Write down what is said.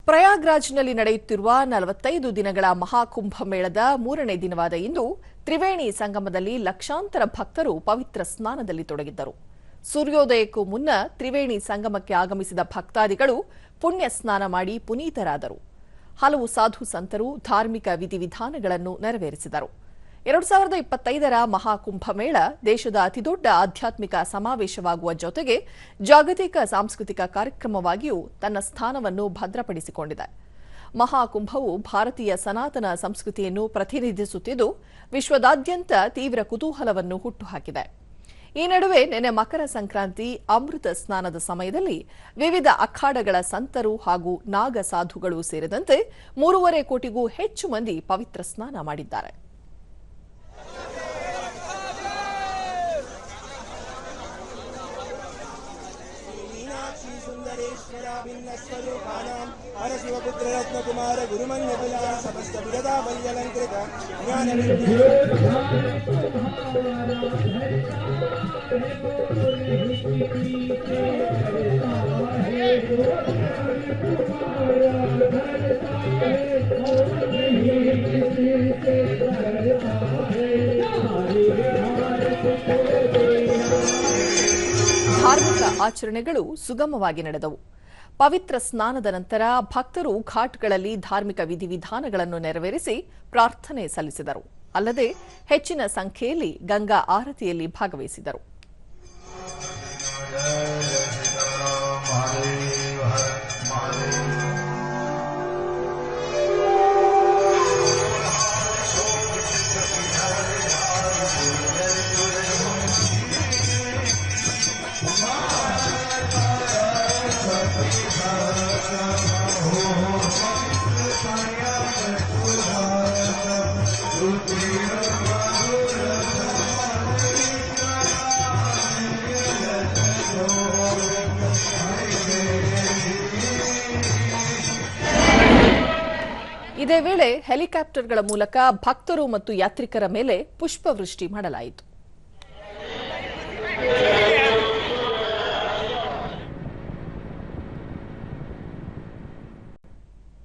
ಪ್ರಯಾಗ್ರಾಜ್ನಲ್ಲಿ ನಡೆಯುತ್ತಿರುವ 45 ದಿನಗಳ ಮಹಾಕುಂಭಮೇಳದ 3ನೇ ದಿನವಾದ ಇಂದು ತ್ರಿವೇಣಿ ಸಂಗಮದಲ್ಲಿ ಲಕ್ಷಾಂತರ ಭಕ್ತರು ಪವಿತ್ರ ಸ್ನಾನದಲ್ಲಿ ತೊಡಗಿದ್ದರು. ಸೂರ್ಯೋದಯಕ್ಕೂ ಮುನ್ನ ತ್ರಿವೇಣಿ ಸಂಗಮಕ್ಕೆ ಆಗಮಿಸಿದ ಭಕ್ತಾದಿಗಳು ಪುಣ್ಯ ಸ್ನಾನ ಮಾಡಿ ಪುನೀತರಾದರು. ಹಲವು ಸಾಧು ಸಂತರು ಧಾರ್ಮಿಕ ವಿಧಿವಿಧಾನಗಳನ್ನು ನೆರವೇರಿಸಿದರು. 2025ರ ಮಹಾಕುಂಭಮೇಳ ದೇಶದ ಅತಿದೊಡ್ಡ ಆಧ್ಯಾತ್ಮಿಕ ಸಮಾವೇಶವಾಗುವ ಜೊತೆಗೆ ಜಾಗತಿಕ ಸಾಂಸ್ಕೃತಿಕ ಕಾರ್ಯಕ್ರಮವಾಗಿಯೂ ತನ್ನ ಸ್ಥಾನವನ್ನು ಭದ್ರಪಡಿಸಿಕೊಂಡಿದೆ. ಮಹಾಕುಂಭವು ಭಾರತೀಯ ಸನಾತನ ಸಂಸ್ಕೃತಿಯನ್ನು ಪ್ರತಿನಿಧಿಸುತ್ತಿದ್ದು ವಿಶ್ವದಾದ್ಯಂತ ತೀವ್ರ ಕುತೂಹಲವನ್ನು ಹುಟ್ಟುಹಾಕಿದೆ. ಈ ನಡುವೆ ನಿನ್ನೆ ಮಕರ ಸಂಕ್ರಾಂತಿ ಅಮೃತ ಸ್ನಾನದ ಸಮಯದಲ್ಲಿ ವಿವಿಧ ಅಖಾಡಗಳ ಸಂತರು ಹಾಗೂ ನಾಗ ಸಾಧುಗಳು ಸೇರಿದಂತೆ 3.5 ಕೋಟಿಗೂ ಹೆಚ್ಚು ಮಂದಿ ಪವಿತ್ರ ಸ್ನಾನ ಮಾಡಿದ್ದಾರೆ. कुमार गुरुमन्यबला समस्त विरदा बल्यलंकृत ज्ञान ಧಾರ್ಮಿಕ ಆಚರಣೆಗಳು ಸುಗಮವಾಗಿ ನಡೆದವು. ಪವಿತ್ರ ಸ್ನಾನದ ನಂತರ ಭಕ್ತರು ಘಾಟ್ಗಳಲ್ಲಿ ಧಾರ್ಮಿಕ ವಿಧಿವಿಧಾನಗಳನ್ನು ನೆರವೇರಿಸಿ ಪ್ರಾರ್ಥನೆ ಸಲ್ಲಿಸಿದರು. ಅಲ್ಲದೆ ಹೆಚ್ಚಿನ ಸಂಖ್ಯೆಯಲ್ಲಿ ಗಂಗಾ ಆರತಿಯಲ್ಲಿ ಭಾಗವಹಿಸಿದರು. ಇದೇ ವೇಳೆ ಹೆಲಿಕಾಪ್ಟರ್ಗಳ ಮೂಲಕ ಭಕ್ತರು ಮತ್ತು ಯಾತ್ರಿಕರ ಮೇಲೆ ಪುಷ್ಪವೃಷ್ಟಿ ಮಾಡಲಾಯಿತು.